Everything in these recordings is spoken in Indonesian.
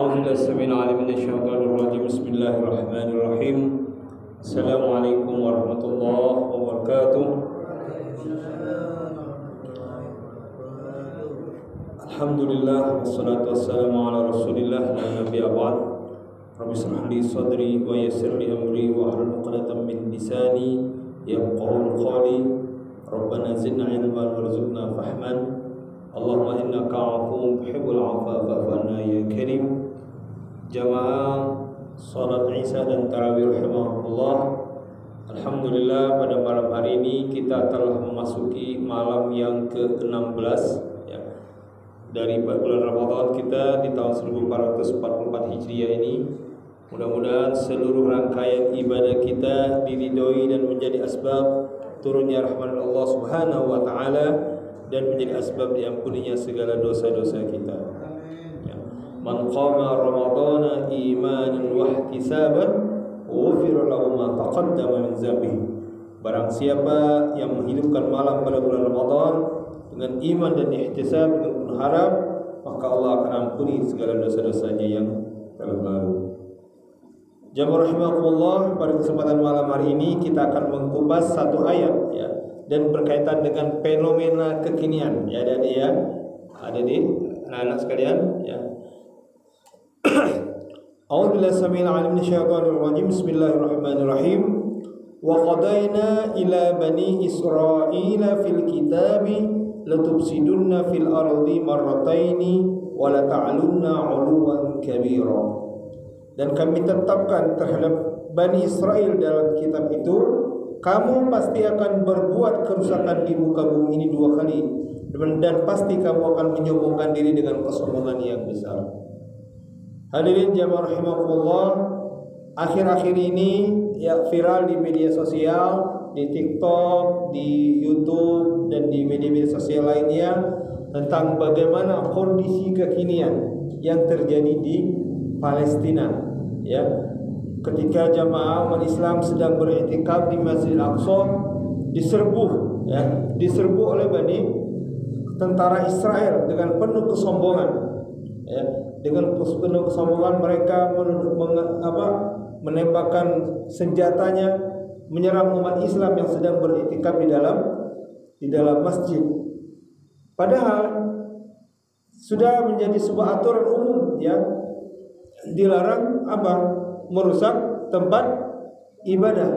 أعوذ بالله السميع العليم من الشيطان الرجيم بسم الله الرحمن الرحيم السلام عليكم ورحمة الله وبركاته الحمد لله والصلاة والسلام على رسول الله لا نبي بعد رب اشرح لي صدري ويسر لي أمري واحلل عقدة من لساني يفقهوا قولي ربنا زدنا علما وارزقنا فهما اللهم إنك عفو تحب العفو فاعف عنا يا كريم. Jamaah salat Isya dan Tarawih rahimahullah. Alhamdulillah pada malam hari ini kita telah memasuki malam yang ke-16 ya, dari bulan Ramadan kita di tahun 1444 Hijriah ini. Mudah-mudahan seluruh rangkaian ibadah kita diridhoi dan menjadi asbab turunnya rahmat Allah Subhanahu wa taala dan menjadi asbab diampuninya segala dosa-dosa kita. Ya. Man qama ramadhana imanan wa ihtisaban ghufira lahu ma taqaddama min dzambihi. Barang siapa yang menghidupkan malam pada bulan Ramadan dengan iman dan ihtisab dengan penuh harap, maka Allah akan ampuni segala dosa-dosanya yang telah lalu. Jamaah rahimakumullah, pada kesempatan malam hari ini kita akan mengupas satu ayat ya, dan berkaitan dengan fenomena kekinian ya, dan ya ada di anak-anak sekalian ya. A'udzubillahi samil alim minasyaitonir rajim. Bismillahirrahmanirrahim. Wa qadaina ila bani Israila fil kitabi latufsidunna fil ardi marrataini wa la ta'alunna 'uluwan kabira. Dan kami tetapkan terhadap Bani Israel dalam kitab itu, kamu pasti akan berbuat kerusakan di muka bumi ini 2 kali, dan pasti kamu akan menyombongkan diri dengan kesombongan yang besar. Hadirin jamaah rahimakumullah, akhir-akhir ini ya viral di media sosial, di TikTok, di YouTube dan di media-media sosial lainnya tentang bagaimana kondisi kekinian yang terjadi di Palestina ya, ketika jamaah umat Islam sedang beriktikaf di Masjidil Aqsa diserbu oleh tentara Israel dengan penuh kesombongan ya, dengan penuh kesombongan mereka menembakkan senjatanya menyerang umat Islam yang sedang beriktikaf di dalam masjid, padahal sudah menjadi sebuah aturan umum ya, dilarang merusak tempat ibadah.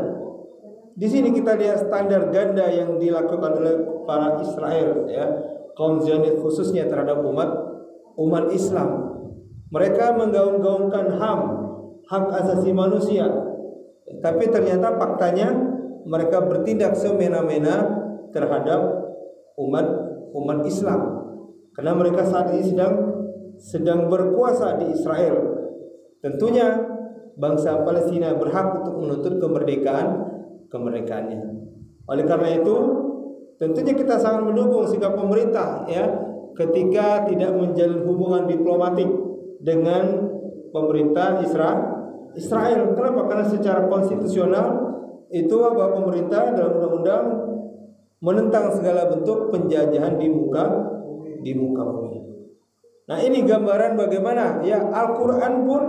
Di sini kita lihat standar ganda yang dilakukan oleh para Israel ya, kaum Zionis khususnya terhadap umat Islam. Mereka menggaung-gaungkan hak asasi manusia, tapi ternyata faktanya mereka bertindak semena-mena terhadap umat Islam, karena mereka saat ini sedang berkuasa di Israel. Tentunya bangsa Palestina berhak untuk menuntut kemerdekaannya. Oleh karena itu, tentunya kita sangat mendukung sikap pemerintah ya, ketika tidak menjalin hubungan diplomatik dengan pemerintah Israel. Kenapa? Karena secara konstitusional itu pemerintah dalam undang-undang menentang segala bentuk penjajahan di muka bumi. Nah, ini gambaran bagaimana ya Al-Qur'an pun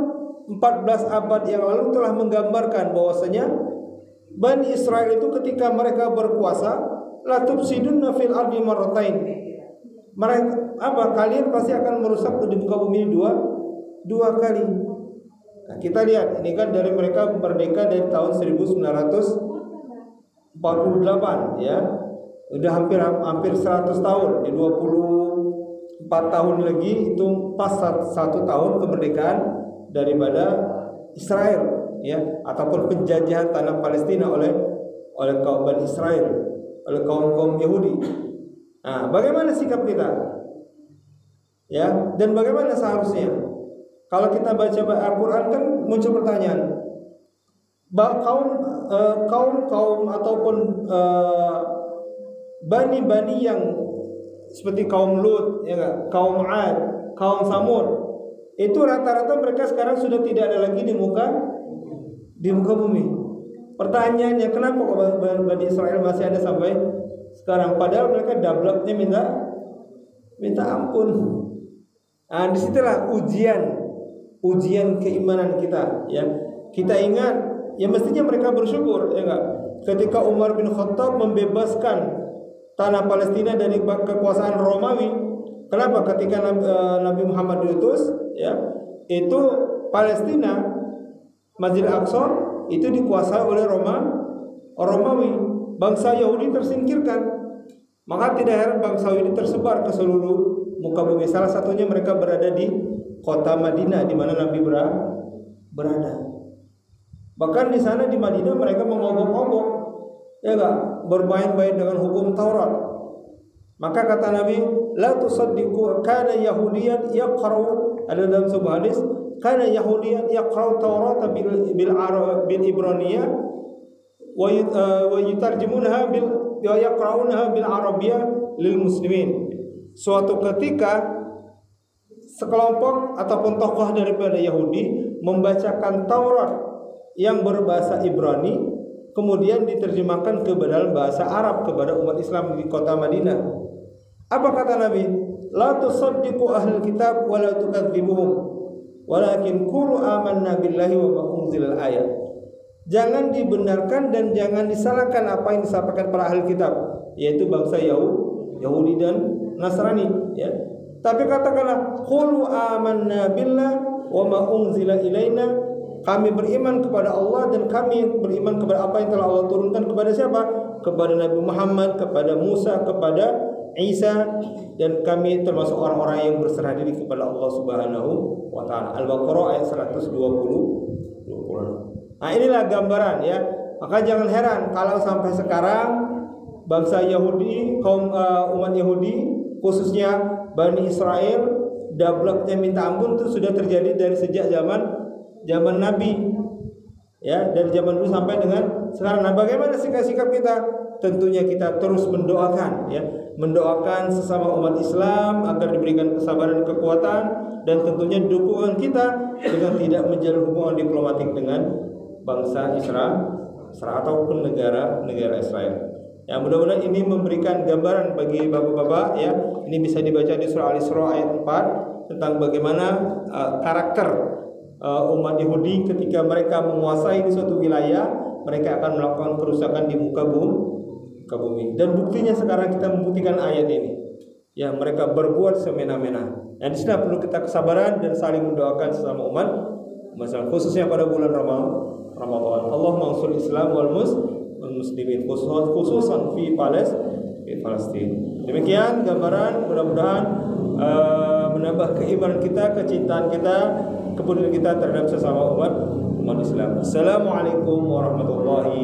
14 abad yang lalu telah menggambarkan bahwasanya Bani Israel itu ketika mereka berkuasa, la tufsidunna fil ardi marratain. Mereka kalian pasti akan merusak di muka bumi dua kali. Nah, kita lihat ini kan dari mereka merdeka dari tahun 1948 ya. Udah hampir 100 tahun, di 24 tahun lagi itu pas 1 tahun kemerdekaan daripada Israel ya, ataupun penjajahan tanah Palestina oleh kaum Bani Israel, oleh kaum Yahudi. Nah, bagaimana sikap kita? Ya, dan bagaimana seharusnya? Kalau kita baca Al-Qur'an kan muncul pertanyaan. Kaum ataupun bani yang seperti kaum Lut ya, kaum Ad, kaum Samud, itu rata-rata mereka sekarang sudah tidak ada lagi di muka bumi. Pertanyaannya, kenapa Bani Israel masih ada sampai sekarang? Padahal mereka dableknya minta ampun. Nah, disitulah ujian keimanan kita, ya. Kita ingat, ya mestinya mereka bersyukur, ya enggak? Ketika Umar bin Khattab membebaskan tanah Palestina dari kekuasaan Romawi. Kenapa? Ketika Nabi Muhammad diutus, ya, itu Palestina, Masjid Al-Aqsa itu dikuasai oleh Romawi. Bangsa Yahudi tersingkirkan. Maka tidak heran bangsa Yahudi tersebar ke seluruh muka bumi. Salah satunya mereka berada di kota Madinah di mana Nabi berada. Bahkan di sana di Madinah mereka mengobok-obok, ya enggak, bermain-main dengan hukum Taurat. Maka kata Nabi, la tusaddiqu kana yahudiyan yaqra'u, ada dalam sebuah hadis, kana yahudiyan yaqra'u Taurat bil Ibraniyah wa yutarjimunha bil yaqra'unha bil Arabiyyah lil muslimin. Suatu ketika sekelompok ataupun tokoh daripada Yahudi membacakan Taurat yang berbahasa Ibrani, kemudian diterjemahkan ke dalam bahasa Arab kepada umat Islam di kota Madinah. Apa kata Nabi? La tusaddiqu ahlul kitab wa la tukadzibuhum, walakin qulu amanna billahi wa ma unzilal ayat. Jangan dibenarkan dan jangan disalahkan apa yang disampaikan para ahli kitab, yaitu bangsa Yahudi dan Nasrani, ya. Tapi katakanlah qulu amanna billahi wa ma unzila ilaina, kami beriman kepada Allah dan kami beriman kepada apa yang telah Allah turunkan kepada siapa? Kepada Nabi Muhammad, kepada Musa, kepada Isa, dan kami termasuk orang-orang yang berserah diri kepada Allah Subhanahu wa taala. Al-Baqarah ayat 120. Nah, inilah gambaran, ya. Maka jangan heran kalau sampai sekarang bangsa Yahudi, kaum umat Yahudi, khususnya Bani Israel, dableknya minta ampun itu sudah terjadi dari sejak zaman Nabi, ya, dari zaman dulu sampai dengan sekarang. Nah, bagaimana sikap kita? Tentunya kita terus mendoakan, ya, mendoakan sesama umat Islam agar diberikan kesabaran dan kekuatan, dan tentunya dukungan kita dengan tidak menjalin hubungan diplomatik dengan bangsa Israel ataupun negara Israel. Ya, mudah-mudahan ini memberikan gambaran bagi bapak-bapak, ya. Ini bisa dibaca di surah Al-Isra ayat 4 tentang bagaimana karakter umat Yahudi ketika mereka menguasai di suatu wilayah, mereka akan melakukan kerusakan di muka bumi. Dan buktinya sekarang kita membuktikan ayat ini. Ya, mereka berbuat semena-mena. Nah, di sini perlu kita kesabaran dan saling mendoakan sesama umat, khususnya pada bulan Ramadan. Allahumma ansur Islam wal muslimin, khususan di Palestina. Demikian gambaran, mudah-mudahan menambah keimanan kita, kecintaan kita, kepedulian kita terhadap sesama umat Islam. Assalamualaikum warahmatullahi